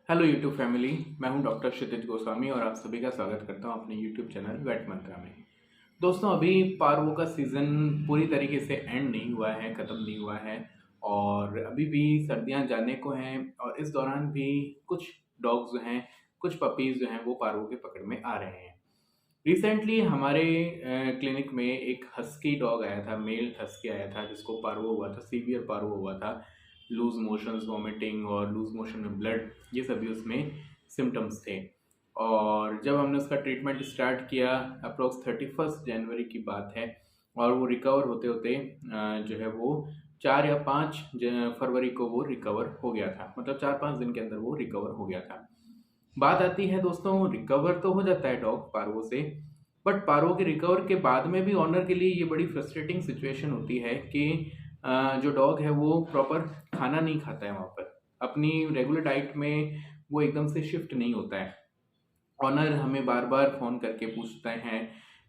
Hello YouTube family. मैं हूं doctor क्षितिज गोस्वामी और आप सभी का स्वागत करता हूं अपने यूट्यूब चैनल वेट मंत्रा में। दोस्तों, अभी पारवों का सीज़न पूरी तरीके से एंड नहीं हुआ है, ख़त्म नहीं हुआ है और अभी भी सर्दियां जाने को हैं और इस दौरान भी कुछ डॉग्स जो हैं, कुछ पपीज़ जो हैं वो पारवों के पकड़ में आ रहे हैं। रिसेंटली हमारे क्लिनिक में एक हस्की डॉग आया था, मेल हस्की आया था जिसको पार्वो हुआ था, सीवियर पार्वो हुआ था। लूज मोशंस, वॉमिटिंग और लूज मोशन में ब्लड, ये सभी उसमें सिम्टम्स थे। और जब हमने उसका ट्रीटमेंट स्टार्ट किया, अप्रोक्स 31 जनवरी की बात है और वो रिकवर होते होते जो है वो 4 या 5 फरवरी को वो रिकवर हो गया था। मतलब 4-5 दिन के अंदर वो रिकवर हो गया था। बात आती है दोस्तों, रिकवर तो हो जाता है डॉग पारवो से, बट पारवो के रिकवर के बाद में भी ऑनर के लिए ये बड़ी फ्रस्ट्रेटिंग सिचुएशन होती है कि जो डॉग है वो प्रॉपर खाना नहीं खाता है वहाँ पर, अपनी रेगुलर डाइट में वो एकदम से शिफ्ट नहीं होता है। ऑनर हमें बार बार फ़ोन करके पूछते हैं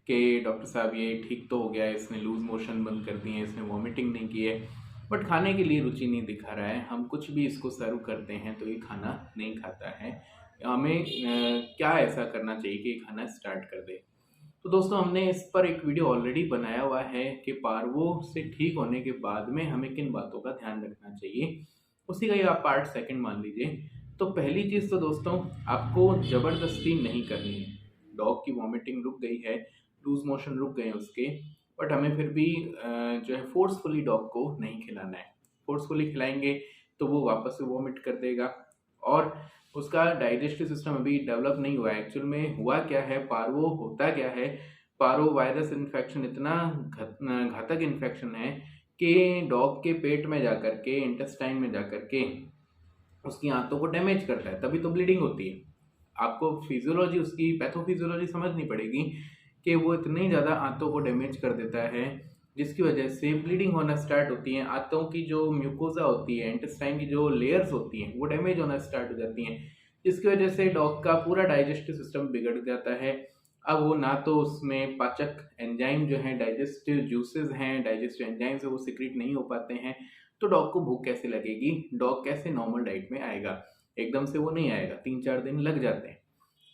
कि डॉक्टर साहब ये ठीक तो हो गया है, इसने लूज़ मोशन बंद कर दिए हैं, इसने वॉमिटिंग नहीं की है, बट खाने के लिए रुचि नहीं दिखा रहा है। हम कुछ भी इसको सर्व करते हैं तो ये खाना नहीं खाता है। हमें क्या ऐसा करना चाहिए कि ये खाना स्टार्ट कर दे। तो दोस्तों, हमने इस पर एक वीडियो ऑलरेडी बनाया हुआ है कि पार्वो से ठीक होने के बाद में हमें किन बातों का ध्यान रखना चाहिए। उसी का ये आप पार्ट सेकंड मान लीजिए। तो पहली चीज़ तो दोस्तों, आपको ज़बरदस्ती नहीं करनी है। डॉग की वॉमिटिंग रुक गई है, लूज़ मोशन रुक गए हैं उसके, बट हमें फिर भी जो है फ़ोर्सफुली डॉग को नहीं खिलाना है। फ़ोर्सफुली खिलाएँगे तो वो वापस से वॉमिट कर देगा और उसका डाइजेस्टिव सिस्टम अभी डेवलप नहीं हुआ है। एक्चुअल में हुआ क्या है, पार्वो होता क्या है, पार्वो वायरस इन्फेक्शन इतना घातक इन्फेक्शन है कि डॉग के पेट में जाकर के, इंटेस्टाइन में जाकर के उसकी आंतों को डैमेज करता है, तभी तो ब्लीडिंग होती है। आपको फिजियोलॉजी, उसकी पैथोफिजियोलॉजी समझनी पड़ेगी कि वो इतनी ज़्यादा आंतों को डैमेज कर देता है जिसकी वजह से ब्लीडिंग होना स्टार्ट होती है। आंतों की जो म्यूकोजा होती है, इंटेस्टाइन की जो लेयर्स होती हैं, वो डैमेज होना स्टार्ट हो जाती हैं, जिसकी वजह से डॉग का पूरा डाइजेस्टिव सिस्टम बिगड़ जाता है। अब वो ना तो उसमें पाचक एंजाइम जो हैं, डाइजेस्टिव जूसेस हैं, डाइजेस्टिव एंजाइम्स है, वो सिक्रीट नहीं हो पाते हैं। तो डॉग को भूख कैसे लगेगी, डॉग कैसे नॉर्मल डाइट में आएगा? एकदम से वो नहीं आएगा, 3-4 दिन लग जाते हैं।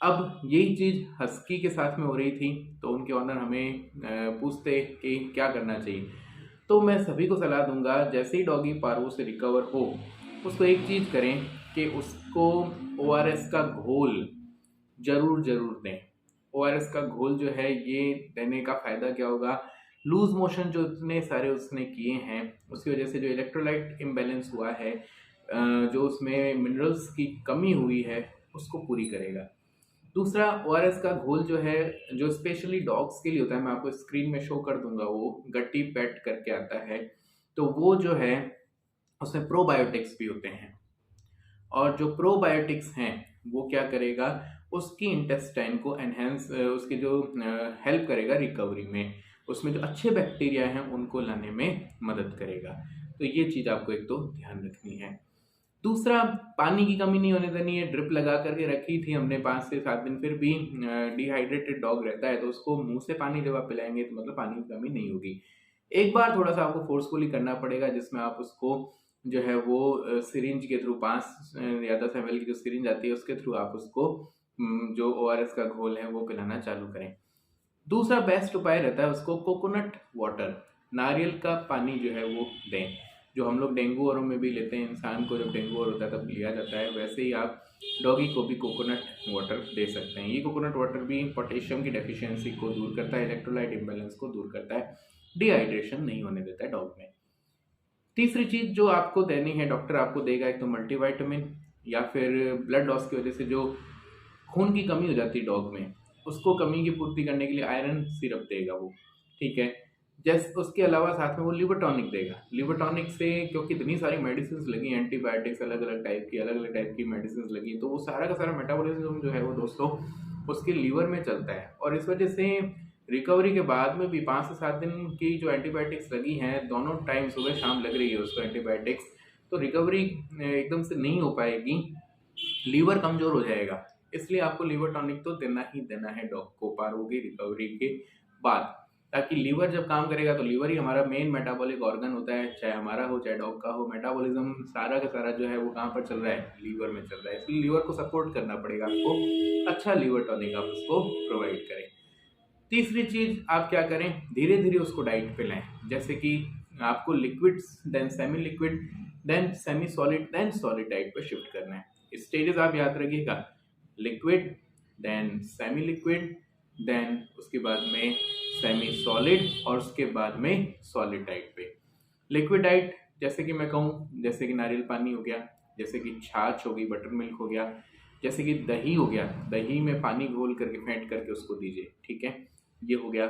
अब यही चीज़ हस्की के साथ में हो रही थी, तो उनके ओनर हमें पूछते कि क्या करना चाहिए। तो मैं सभी को सलाह दूंगा, जैसे ही डॉगी पार्वो से रिकवर हो, उसको एक चीज़ करें कि उसको ओआरएस का घोल ज़रूर ज़रूर दें। ओआरएस का घोल जो है, ये देने का फ़ायदा क्या होगा, लूज़ मोशन जो इतने सारे उसने किए हैं, उसकी वजह से जो इलेक्ट्रोलाइट इम्बैलेंस हुआ है, जो उसमें मिनरल्स की कमी हुई है, उसको पूरी करेगा। दूसरा, ओआरएस का घोल जो है, जो स्पेशली डॉग्स के लिए होता है, मैं आपको स्क्रीन में शो कर दूंगा, वो गट्टी पेट करके आता है। तो वो जो है, उसमें प्रोबायोटिक्स भी होते हैं और जो प्रोबायोटिक्स हैं वो क्या करेगा, उसकी इंटेस्टाइन को एनहेंस, उसकी जो हेल्प करेगा रिकवरी में, उसमें जो अच्छे बैक्टीरिया हैं उनको लाने में मदद करेगा। तो ये चीज़ आपको एक तो ध्यान रखनी है। दूसरा, पानी की कमी नहीं होने देनी है। ड्रिप लगा करके रखी थी हमने 5 से 7 दिन, फिर भी डिहाइड्रेटेड डॉग रहता है, तो उसको मुंह से पानी जब आप पिलाएंगे तो मतलब पानी की कमी नहीं होगी। एक बार थोड़ा सा आपको फोर्सफुली करना पड़ेगा, जिसमें आप उसको जो है वो सिरिंज के थ्रू, 5 या 10 ml की जो सिरिंज आती है उसके थ्रू आप उसको जो ओआरएस का घोल है वो पिलाना चालू करें। दूसरा बेस्ट उपाय रहता है, उसको कोकोनट वाटर, नारियल का पानी जो है वो दें, जो हम लोग डेंगू औरों में भी लेते हैं। इंसान को जब डेंगू और होता है तब लिया जाता है, वैसे ही आप डॉगी को भी कोकोनट वाटर दे सकते हैं। ये कोकोनट वाटर भी पोटेशियम की डेफिशिएंसी को दूर करता है, इलेक्ट्रोलाइट इम्बैलेंस को दूर करता है, डिहाइड्रेशन नहीं होने देता है डॉग में। तीसरी चीज़ जो आपको देनी है, डॉक्टर आपको देगा, एक तो मल्टीविटामिन, या फिर ब्लड लॉस की वजह से जो खून की कमी हो जाती है डॉग में, उसको कमी की पूर्ति करने के लिए आयरन सिरप देगा वो, ठीक है। जैसे उसके अलावा साथ में वो लिवर टॉनिक देगा। लिवर टॉनिक से, क्योंकि इतनी सारी मेडिसिन लगी, एंटीबायोटिक्स अलग अलग टाइप की मेडिसिन लगी, तो वो सारा का सारा मेटाबॉलिज्म जो है वो दोस्तों उसके लीवर में चलता है, और इस वजह से रिकवरी के बाद में भी 5 से 7 दिन की जो एंटीबायोटिक्स लगी हैं, दोनों टाइम सुबह शाम लग रही है उसको एंटीबायोटिक्स, तो रिकवरी एकदम से नहीं हो पाएगी, लीवर कमज़ोर हो जाएगा। इसलिए आपको लीवर टॉनिक तो देना ही देना है डॉग को पार्वो की रिकवरी के बाद। ताकि लीवर जब काम करेगा तो लीवर ही हमारा मेन मेटाबॉलिक ऑर्गन होता है, चाहे हमारा हो चाहे डॉग का हो। मेटाबॉलिज्म सारा का सारा जो है वो कहाँ पर चल रहा है, लीवर में चल रहा है। इसलिए लीवर को सपोर्ट करना पड़ेगा आपको, अच्छा लीवर टॉनिक आप उसको प्रोवाइड करें। तीसरी चीज आप क्या करें, धीरे धीरे उसको डाइट पे लाएं। जैसे कि आपको liquid then semi liquid then semi solid then solid diet पे शिफ्ट करना है। स्टेजेस आप याद रखिएगा, लिक्विड देन सेमी लिक्विड देन उसके बाद में सेमी सॉलिड और उसके बाद में सॉलिड डाइट पे। लिक्विड डाइट जैसे कि मैं कहूँ, जैसे कि नारियल पानी हो गया, जैसे कि छाछ हो गई, बटर मिल्क हो गया, जैसे कि दही हो गया, दही में पानी घोल करके फेंट करके उसको दीजिए, ठीक है, ये हो गया।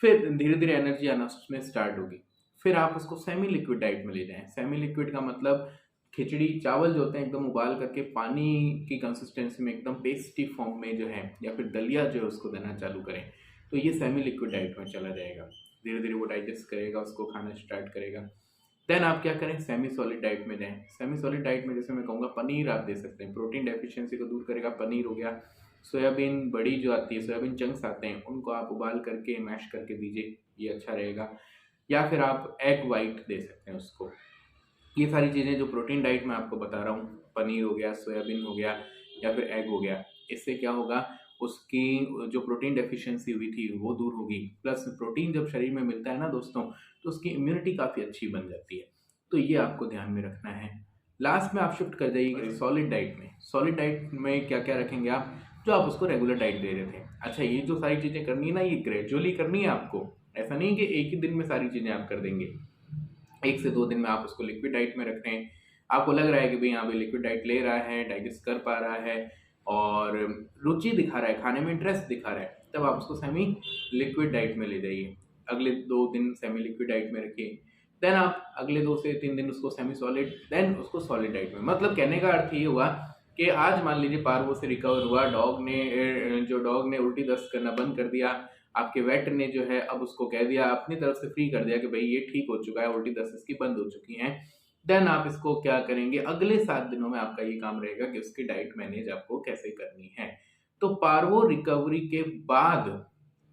फिर धीरे धीरे एनर्जी आना उसमें स्टार्ट होगी। फिर आप उसको सेमी लिक्विड डाइट में ले जाएं। सेमी लिक्विड का मतलब खिचड़ी चावल जो होते हैं एकदम उबाल करके पानी की कंसिस्टेंसी में एकदम पेस्टी फॉर्म में जो है, या फिर दलिया जो है उसको देना चालू करें, तो ये सेमी लिक्विड डाइट में चला जाएगा। धीरे धीरे वो डाइजेस्ट करेगा, उसको खाना स्टार्ट करेगा। देन आप क्या करें, सेमी सॉलिड डाइट में जाएं। सेमी सॉलिड डाइट में जैसे मैं कहूँगा पनीर आप दे सकते हैं, प्रोटीन डेफिशिएंसी को दूर करेगा। पनीर हो गया, सोयाबीन बड़ी जो आती है, सोयाबीन चंक्स आते हैं, उनको आप उबाल करके मैश करके दीजिए, ये अच्छा रहेगा। या फिर आप एग वाइट दे सकते हैं उसको। ये सारी चीज़ें जो प्रोटीन डाइट में आपको बता रहा हूँ, पनीर हो गया, सोयाबीन हो गया या फिर एग हो गया, इससे क्या होगा, उसकी जो प्रोटीन डेफिशिएंसी हुई थी वो दूर होगी। प्लस प्रोटीन जब शरीर में मिलता है ना दोस्तों, तो उसकी इम्यूनिटी काफ़ी अच्छी बन जाती है। तो ये आपको ध्यान में रखना है। लास्ट में आप शिफ्ट कर जाइए सॉलिड डाइट में। सॉलिड डाइट में क्या क्या रखेंगे आप, जो आप उसको रेगुलर डाइट दे रहे थे। अच्छा, ये जो सारी चीज़ें करनी है ना, ये ग्रेजुअली करनी है आपको। ऐसा नहीं कि एक ही दिन में सारी चीज़ें आप कर देंगे। 1 से 2 दिन में आप उसको लिक्विड डाइट में रख रहे हैं, आपको लग रहा है कि भाई यहाँ पे लिक्विड डाइट ले रहा है, डाइजेस्ट कर पा रहा है और रुचि दिखा रहा है, खाने में इंटरेस्ट दिखा रहा है, तब आप उसको सेमी लिक्विड डाइट में ले जाइए। अगले 2 दिन सेमी लिक्विड डाइट में रखिए। देन आप अगले 2 से 3 दिन उसको सेमी सॉलिड, देन उसको सॉलिड डाइट में। मतलब कहने का अर्थ ये हुआ कि आज मान लीजिए पार्वो से रिकवर हुआ, डॉग ने उल्टी दस्त करना बंद कर दिया, आपके वेट ने जो है अब उसको कह दिया, अपनी तरफ से फ्री कर दिया कि भाई ये ठीक हो चुका है, उल्टी दस्त इसकी बंद हो चुकी है। देन आप इसको क्या करेंगे, अगले 7 दिनों में आपका ये काम रहेगा कि उसकी डाइट मैनेज आपको कैसे करनी है। तो पार्वो रिकवरी के बाद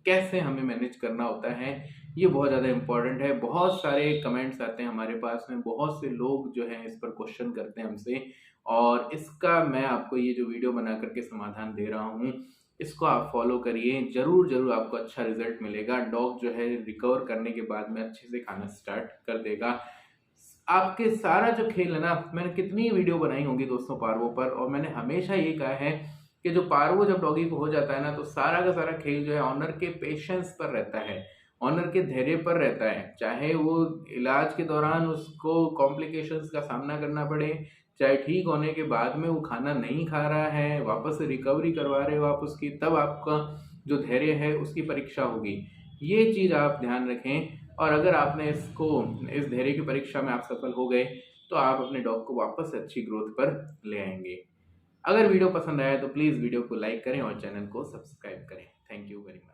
कैसे हमें मैनेज करना होता है, ये बहुत ज़्यादा इंपॉर्टेंट है। बहुत सारे कमेंट्स आते हैं हमारे पास में, बहुत से लोग जो हैं इस पर क्वेश्चन करते हैं हमसे, और इसका मैं आपको ये जो वीडियो बना करके समाधान दे रहा हूँ, इसको आप फॉलो करिए, ज़रूर ज़रूर आपको अच्छा रिजल्ट मिलेगा। डॉग जो है रिकवर करने के बाद में अच्छे से खाना स्टार्ट कर देगा। आपके सारा जो खेल है ना, मैंने कितनी वीडियो बनाई होंगी दोस्तों पार्वो पर, और मैंने हमेशा ये कहा है कि जो पार्वो जब डॉगी को हो जाता है ना, तो सारा का सारा खेल जो है ऑनर के पेशेंस पर रहता है, ऑनर के धैर्य पर रहता है। चाहे वो इलाज के दौरान उसको कॉम्प्लिकेशंस का सामना करना पड़े, चाहे ठीक होने के बाद में वो खाना नहीं खा रहा है, वापस से रिकवरी करवा रहे हो आप उसकी, तब आपका जो धैर्य है उसकी परीक्षा होगी। ये चीज़ आप ध्यान रखें, और अगर आपने इस धैर्य की परीक्षा में आप सफल हो गए, तो आप अपने डॉग को वापस से अच्छी ग्रोथ पर ले आएंगे। अगर वीडियो पसंद आया तो प्लीज़ वीडियो को लाइक करें और चैनल को सब्सक्राइब करें। Thank you very much.